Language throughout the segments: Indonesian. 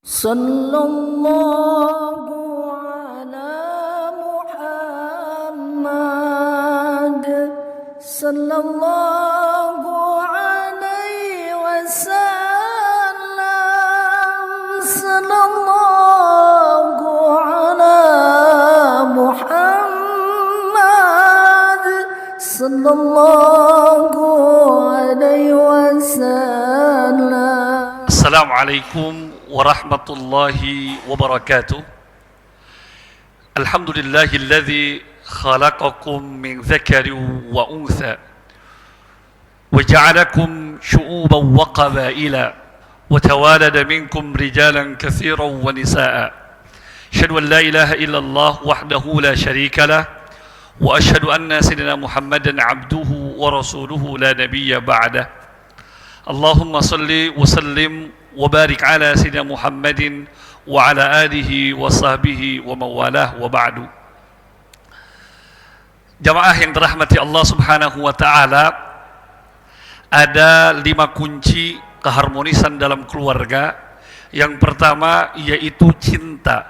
Sallallahu ala Muhammad sallallahu alaihi wasallam sallallahu ala Muhammad sallallahu alaihi wasallam. Assalamualaikum warahmatullahi wabarakatuh. Alhamdulillahilladzi khalaqakum min dzakarin wa untha wa ja'alakum syu'uban wa qabaila wa tawalada minkum rijalan katsiran wa nisaa'a. Asyhadu an la ilaha illallah wahdahu la syarika lah wa asyhadu anna sayyidina Muhammadan abduhu wa rasuluhu la nabiyya ba'dah. Allahumma salli wa sallim wa barik ala sayyidina Muhammadin wa ala alihi wa sahbihi wa mawalah wa ba'du. Jamaah yang dirahmati Allah Subhanahu wa taala, ada 5 kunci keharmonisan dalam keluarga. Yang pertama yaitu cinta.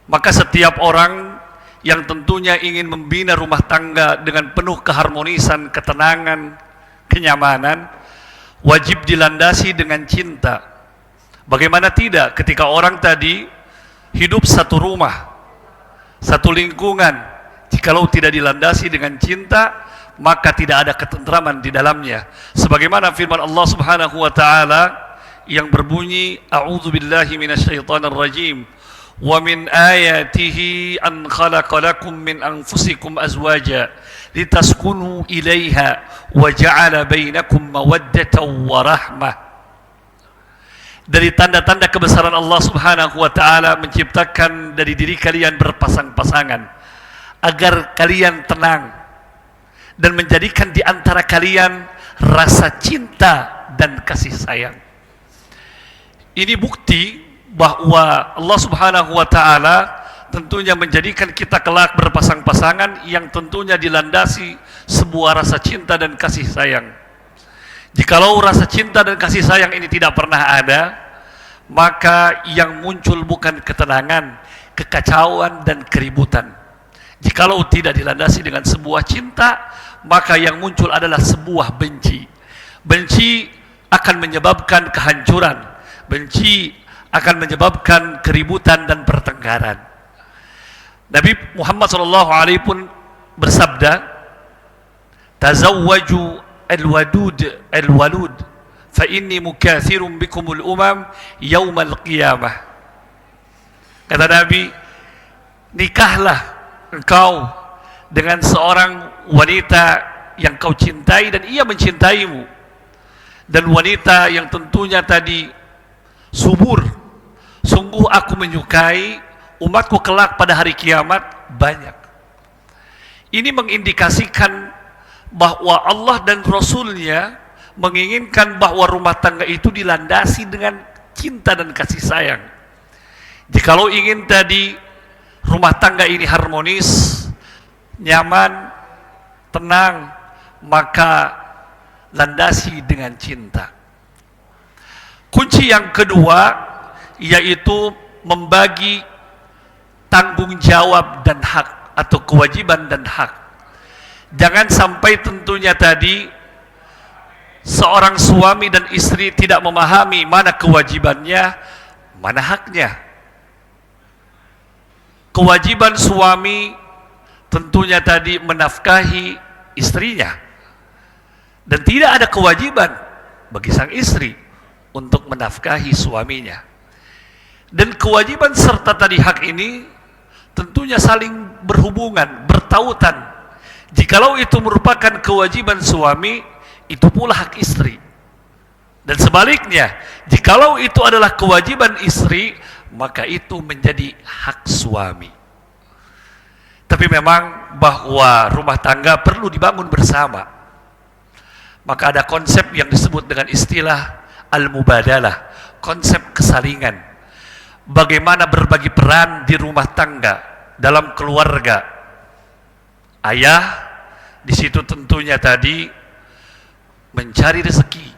Maka setiap orang yang tentunya ingin membina rumah tangga dengan penuh keharmonisan, ketenangan, kenyamanan, wajib dilandasi dengan cinta. Bagaimana tidak ketika orang tadi hidup satu rumah, satu lingkungan, jikalau tidak dilandasi dengan cinta, maka tidak ada ketentraman di dalamnya. Sebagaimana firman Allah Subhanahu wa taala yang berbunyi, a'udzubillahi minasyaitonir rajim. Wa min ayatihi an khalaqa lakum min anfusikum azwaja litaskunu ilaiha wa ja'ala bainakum mawaddatan wa rahmah. Dari tanda-tanda kebesaran Allah Subhanahu wa taala menciptakan dari diri kalian berpasang-pasangan agar kalian tenang dan menjadikan di antara kalian rasa cinta dan kasih sayang. Ini bukti bahwa Allah Subhanahu wa taala tentunya menjadikan kita kelak berpasang-pasangan yang tentunya dilandasi sebuah rasa cinta dan kasih sayang. Jikalau rasa cinta dan kasih sayang ini tidak pernah ada, maka yang muncul bukan ketenangan, kekacauan dan keributan. Jikalau tidak dilandasi dengan sebuah cinta, maka yang muncul adalah sebuah benci. Benci akan menyebabkan kehancuran. Benci akan menyebabkan keributan dan pertengkaran. Nabi Muhammad SAW pun bersabda, tazawwaju al-walud fa inni mukathirun bikumul umam yaumal qiyamah. Kata Nabi, nikahlah engkau dengan seorang wanita yang kau cintai dan ia mencintaimu, dan wanita yang tentunya tadi subur. Sungguh aku menyukai umatku kelak pada hari kiamat banyak. Ini mengindikasikan bahwa Allah dan Rasulnya menginginkan bahwa rumah tangga itu dilandasi dengan cinta dan kasih sayang. Jikalau ingin tadi rumah tangga ini harmonis, nyaman, tenang, maka landasi dengan cinta. Kunci yang kedua yaitu membagi tanggung jawab dan hak atau kewajiban dan hak. Jangan sampai tentunya tadi seorang suami dan istri tidak memahami mana kewajibannya, mana haknya. Kewajiban suami tentunya tadi menafkahi istrinya, dan tidak ada kewajiban bagi sang istri untuk menafkahi suaminya. Dan kewajiban serta tadi hak ini tentunya saling berhubungan, bertautan. Jikalau itu merupakan kewajiban suami, itu pula hak istri. Dan sebaliknya, jikalau itu adalah kewajiban istri, maka itu menjadi hak suami. Tapi memang bahwa rumah tangga perlu dibangun bersama. Maka ada konsep yang disebut dengan istilah al-mubadalah, konsep kesalingan. Bagaimana berbagi peran di rumah tangga, dalam keluarga. Ayah di situ tentunya tadi mencari rezeki,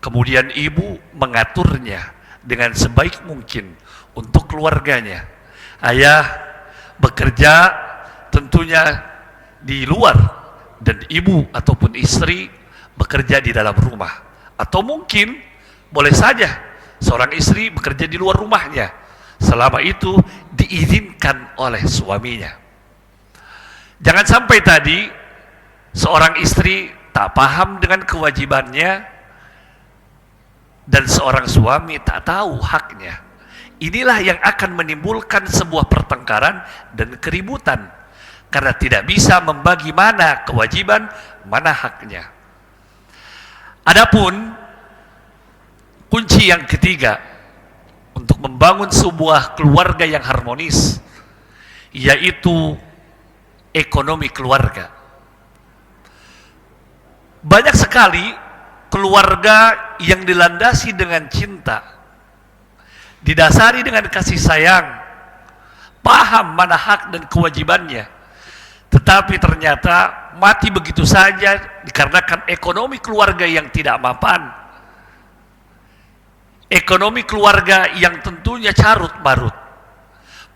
kemudian ibu mengaturnya dengan sebaik mungkin untuk keluarganya. Ayah bekerja tentunya di luar, dan ibu ataupun istri bekerja di dalam rumah. Atau mungkin boleh saja seorang istri bekerja di luar rumahnya, selama itu diizinkan oleh suaminya. Jangan sampai tadi seorang istri tak paham dengan kewajibannya dan seorang suami tak tahu haknya. Inilah yang akan menimbulkan sebuah pertengkaran dan keributan, karena tidak bisa membagi mana kewajiban, mana haknya. Adapun kunci yang ketiga untuk membangun sebuah keluarga yang harmonis, yaitu ekonomi keluarga. Banyak sekali keluarga yang dilandasi dengan cinta, didasari dengan kasih sayang, paham mana hak dan kewajibannya, tetapi ternyata mati begitu saja dikarenakan ekonomi keluarga yang tidak mapan, ekonomi keluarga yang tentunya carut marut.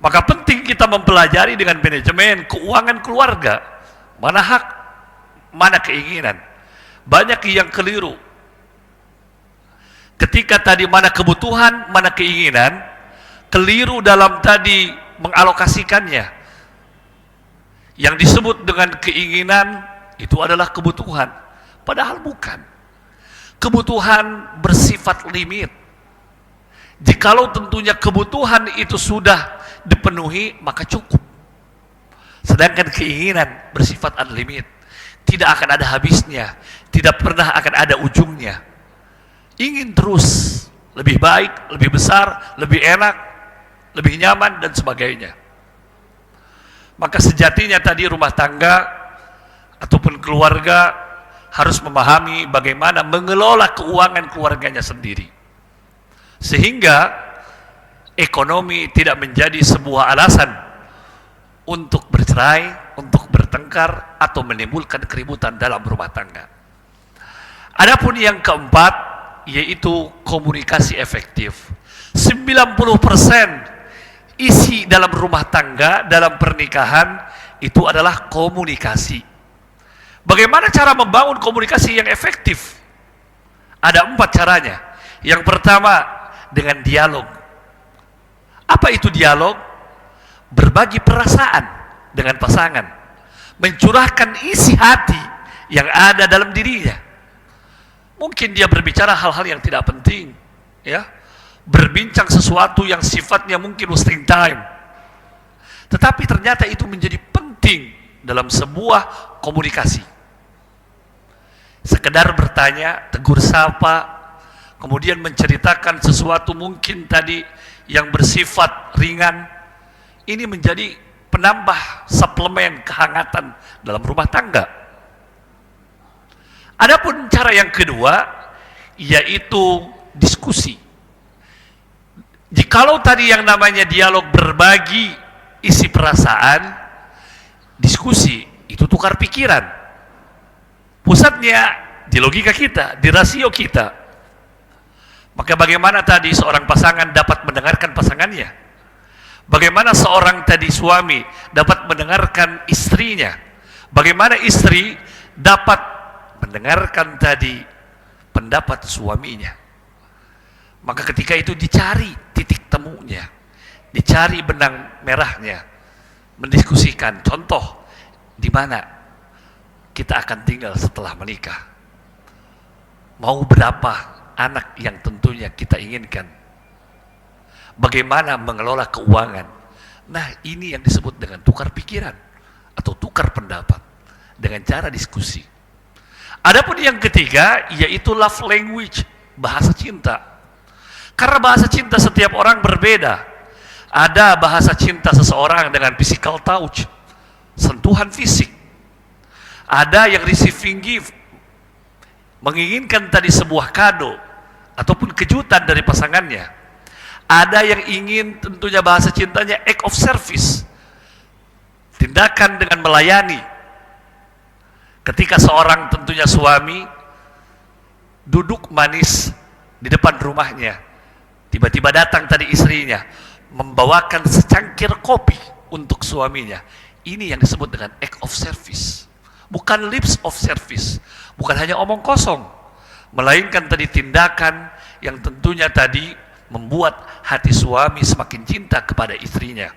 Maka penting kita mempelajari dengan manajemen keuangan keluarga, mana hak, mana keinginan. Banyak yang keliru. Ketika tadi mana kebutuhan, mana keinginan, keliru dalam tadi mengalokasikannya. Yang disebut dengan keinginan itu adalah kebutuhan, padahal bukan. Kebutuhan bersifat limit. Jikalau tentunya kebutuhan itu sudah dipenuhi, maka cukup. Sedangkan keinginan bersifat unlimited, tidak akan ada habisnya, tidak pernah akan ada ujungnya. Ingin terus lebih baik, lebih besar, lebih enak, lebih nyaman dan sebagainya. Maka sejatinya tadi rumah tangga ataupun keluarga harus memahami bagaimana mengelola keuangan keluarganya sendiri, sehingga ekonomi tidak menjadi sebuah alasan untuk bercerai, untuk bertengkar atau menimbulkan keributan dalam rumah tangga. Adapun yang keempat, yaitu komunikasi efektif. 90% isi dalam rumah tangga, dalam pernikahan itu adalah komunikasi. Bagaimana cara membangun komunikasi yang efektif? Ada 4 caranya. Yang pertama, dengan dialog. Apa itu dialog? Berbagi perasaan dengan pasangan, mencurahkan isi hati yang ada dalam dirinya. Mungkin dia berbicara hal-hal yang tidak penting, ya, berbincang sesuatu yang sifatnya mungkin wasting time, tetapi ternyata itu menjadi penting dalam sebuah komunikasi. Sekedar bertanya, tegur sapa, kemudian menceritakan sesuatu mungkin tadi yang bersifat ringan, ini menjadi penambah suplemen kehangatan dalam rumah tangga. Adapun cara yang kedua, yaitu diskusi. Jikalau tadi yang namanya dialog berbagi isi perasaan, diskusi itu tukar pikiran. Pusatnya di logika kita, di rasio kita. Maka bagaimana tadi seorang pasangan dapat mendengarkan pasangannya? Bagaimana seorang tadi suami dapat mendengarkan istrinya? Bagaimana istri dapat mendengarkan tadi pendapat suaminya? Maka ketika itu dicari titik temunya, dicari benang merahnya, mendiskusikan contoh di mana kita akan tinggal setelah menikah, mau berapa anak yang tentunya kita inginkan, bagaimana mengelola keuangan. Nah, ini yang disebut dengan tukar pikiran atau tukar pendapat dengan cara diskusi. Adapun yang ketiga, yaitu love language, bahasa cinta. Karena bahasa cinta setiap orang berbeda. Ada bahasa cinta seseorang dengan physical touch, sentuhan fisik. Ada yang receiving gift, menginginkan tadi sebuah kado ataupun kejutan dari pasangannya. Ada yang ingin tentunya bahasa cintanya act of service, tindakan dengan melayani. Ketika seorang tentunya suami duduk manis di depan rumahnya, Tiba-tiba datang tadi istrinya, membawakan secangkir kopi untuk suaminya. Ini yang disebut dengan act of service. Bukan lips of service. Bukan hanya omong kosong. Melainkan tadi tindakan yang tentunya tadi membuat hati suami semakin cinta kepada istrinya.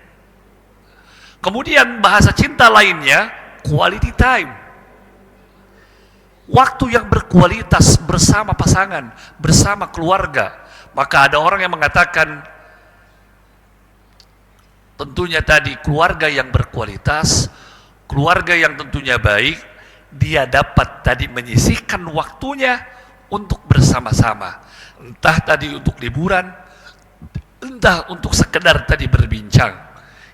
Kemudian bahasa cinta lainnya, quality time. Waktu yang berkualitas bersama pasangan, bersama keluarga. Maka ada orang yang mengatakan, tentunya tadi keluarga yang berkualitas, keluarga yang tentunya baik, dia dapat tadi menyisihkan waktunya untuk bersama-sama. Entah tadi untuk liburan, entah untuk sekedar tadi berbincang.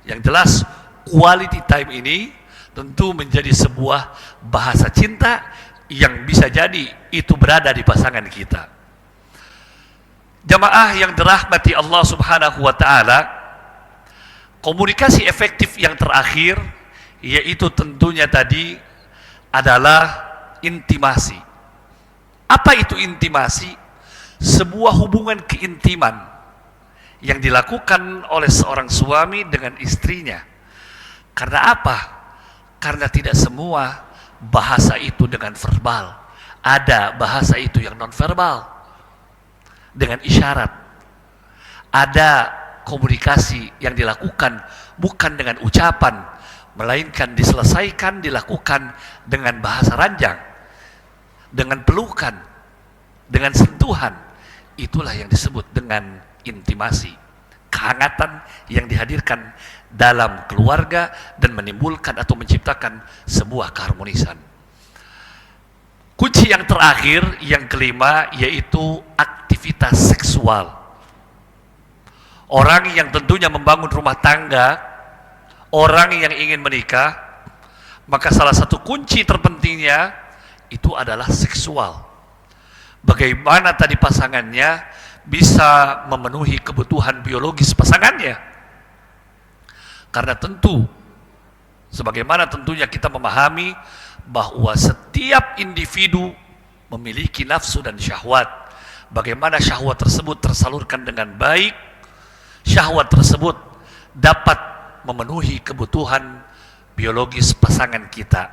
Yang jelas, quality time ini tentu menjadi sebuah bahasa cinta yang bisa jadi itu berada di pasangan kita. Jamaah yang dirahmati Allah Subhanahu wa taala, komunikasi efektif yang terakhir yaitu tentunya tadi adalah intimasi. Apa itu intimasi? Sebuah hubungan keintiman yang dilakukan oleh seorang suami dengan istrinya. Karena apa? Karena tidak semua bahasa itu dengan verbal. Ada bahasa itu yang non-verbal, dengan isyarat. Ada komunikasi yang dilakukan bukan dengan ucapan, melainkan diselesaikan, dilakukan dengan bahasa ranjang, dengan pelukan, dengan sentuhan. Itulah yang disebut dengan intimasi. Kehangatan yang dihadirkan dalam keluarga dan menimbulkan atau menciptakan sebuah keharmonisan. Kunci yang terakhir, yang kelima, yaitu aktivitas seksual. Orang yang tentunya membangun rumah tangga, orang yang ingin menikah, maka salah satu kunci terpentingnya itu adalah seksual. Bagaimana tadi pasangannya bisa memenuhi kebutuhan biologis pasangannya. Karena tentu, sebagaimana tentunya kita memahami bahwa setiap individu memiliki nafsu dan syahwat. Bagaimana syahwat tersebut tersalurkan dengan baik, syahwat tersebut dapat memenuhi kebutuhan biologis pasangan kita.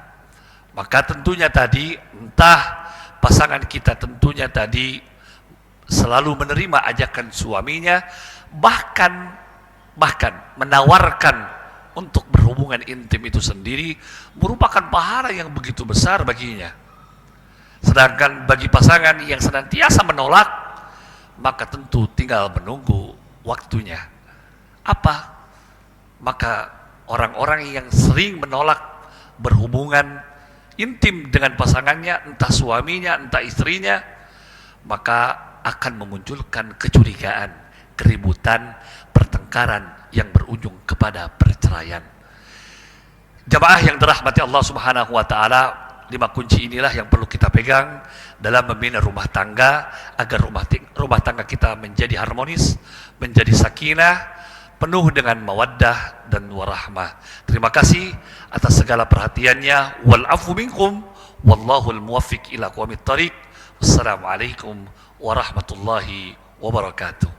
Maka tentunya tadi, entah pasangan kita tentunya tadi selalu menerima ajakan suaminya, bahkan menawarkan untuk berhubungan intim itu sendiri merupakan pahala yang begitu besar baginya. Sedangkan bagi pasangan yang senantiasa menolak, maka tentu tinggal menunggu waktunya. Apa? Maka orang-orang yang sering menolak berhubungan intim dengan pasangannya, entah suaminya, entah istrinya, maka akan memunculkan kecurigaan, keributan, pertengkaran yang berujung kepada perceraian. Jamaah yang dirahmati Allah Subhanahu wa taala, 5 kunci inilah yang perlu kita pegang dalam membina rumah tangga agar rumah tangga kita menjadi harmonis, menjadi sakinah, penuh dengan mawaddah dan warahmah. Terima kasih atas segala perhatiannya. Wal afu minkum wallahul muwaffiq ila aqwamit thariq. Wassalamualaikum warahmatullahi wabarakatuh.